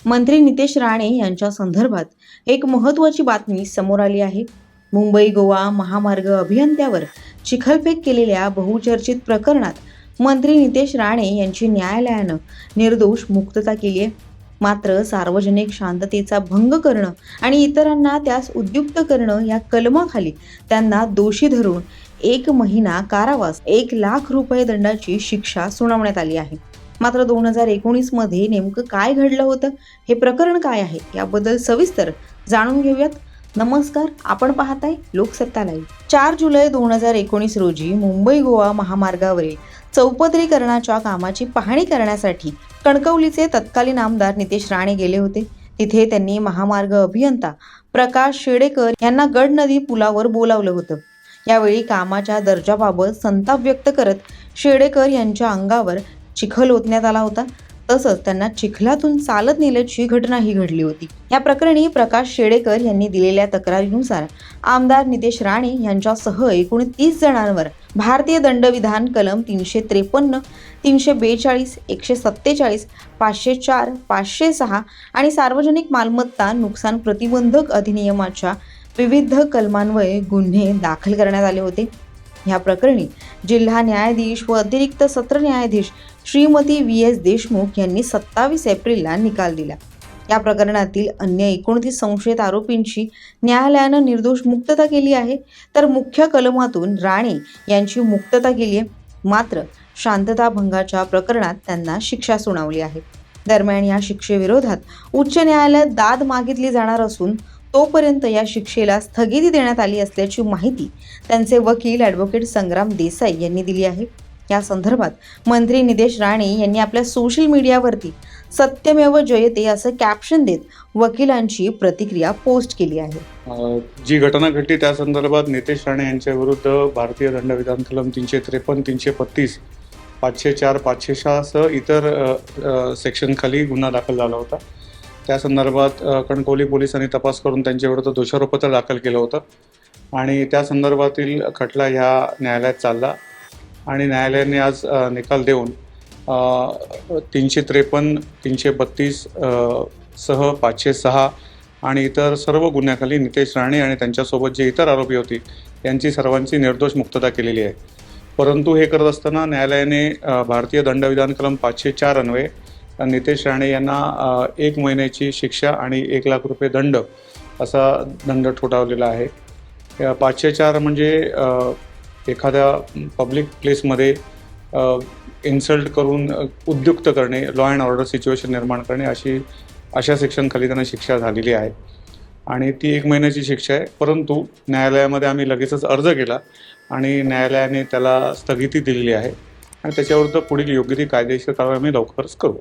मंत्री नितेश राणे यांच्या संदर्भात एक महत्त्वाची बातमी समोर आली आहे। मुंबई गोवा महामार्ग अभियंत्यावर चिखलफेक केलेल्या बहुचर्चित प्रकरणात मंत्री नितेश राणे यांची न्यायालयानं निर्दोष मुक्तता केली आहे। मात्र सार्वजनिक शांततेचा भंग करणं आणि इतरांना त्यास उद्युक्त करणं या कलमाखाली त्यांना दोषी धरून 1 महिना कारावास 1 लाख रुपये दंडाची शिक्षा सुनावण्यात आली आहे। मात्र 2019 मध्ये नेमकं काय घडलं होतं, हे प्रकरण काय आहे याबद्दल सविस्तर जाणून घेऊयात। नमस्कार, आपण पाहताय लोकसत्ता लाईव्ह। 4 जुलै 2019 रोजी मुंबई गोवा महामार्गावरील चौपदरीकरणाच्या कामाची पाहणी करण्यासाठी कणकवलीचे तत्कालीन आमदार नितेश राणे गेले होते। तिथे त्यांनी महामार्ग अभियंता प्रकाश शेडेकर यांना गडनदी पुलावर बोलावलं होतं। यावेळी कामाच्या दर्जाबाबत संताप व्यक्त करत शेडेकर यांच्या अंगावर चिखल ओतण्यात आला होता। तसंच त्यांना चिखलातून चालत नेल्याची घटनाही घडली होती। या प्रकरणी प्रकाश शेडेकर यांनी दिलेल्या तक्रारीनुसार आमदार नितेश राणे यांच्यासह एकूण 30 जणांवर भारतीय दंडविधान कलम 353, 342, 147, 504, 506 आणि सार्वजनिक मालमत्ता नुकसान प्रतिबंधक अधिनियमाच्या विविध कलमान्वये गुन्हे दाखल करण्यात आले होते। या प्रकरणी जिल्हा न्यायाधीश व अतिरिक्त सत्र न्यायाधीश श्रीमती VS देशमुख यांनी 27 एप्रिलला निकाल दिला। या प्रकरणातील अन्य 29 संशयित आरोपींची न्यायालयानं निर्दोष मुक्तता केली आहे, तर मुख्य कलमातून राणे यांची मुक्तता केली आहे। मात्र शांतता भंगाच्या प्रकरणात त्यांना शिक्षा सुनावली आहे। दरम्यान या शिक्षेविरोधात उच्च न्यायालयात दाद मागितली जाणार असून तोपर्यंत या शिक्षेला स्थगिती देण्यात आली असल्याची माहिती त्यांचे वकील ॲडव्होकेट संग्राम देसाई यांनी दिली आहे। या संदर्भात मंत्री नितेश राणे यांनी आपल्या सोशल मीडियावरती सत्यमेव जयते असं कॅप्शन देत वकिलांची प्रतिक्रिया पोस्ट केली आहे। जी घटना घडली त्या संदर्भात नितेश राणे यांच्या विरुद्ध भारतीय दंडविधान कलम 353, 332, 504, 506 सह इतर सेक्शन खाली गुन्हा दाखल झाला होता। त्या संदर्भात कणकवली पोलिसांनी तपास करून त्यांच्याविरुद्ध दोषारोपपत्र दाखल केलं होतं आणि त्या संदर्भातील खटला ह्या न्यायालयात चालला आणि न्यायालयाने आज निकाल देऊन 353, 332 सह 506 आणि इतर सर्व गुन्ह्याखाली नितेश राणे आणि त्यांच्यासोबत जे इतर आरोपी होते यांची सर्वांची निर्दोष मुक्तता केलेली आहे। परंतु हे करत असताना न्यायालयाने भारतीय दंडविधान कलम 504 अन्वये नितेश राणे यांना 1 महिन्याची शिक्षा आणि 1 लाख रुपये दंड असा दंड ठोठावलेला आहे। 504 म्हणजे एखाद्या पब्लिक प्लेसमध्ये इन्सल्ट करून उद्युक्त करणे, लॉ अँड ऑर्डर सिच्युएशन निर्माण करणे अशा सेक्शनखाली त्यांना शिक्षा झालेली आहे आणि ती 1 महिन्याची शिक्षा आहे। परंतु न्यायालयामध्ये आम्ही लगेचच अर्ज केला आणि न्यायालयाने त्याला स्थगिती दिलेली आहे आणि त्याच्याविरुद्ध पुढील योग्य ती कायदेशीर कारवाई आम्ही लवकरच करू।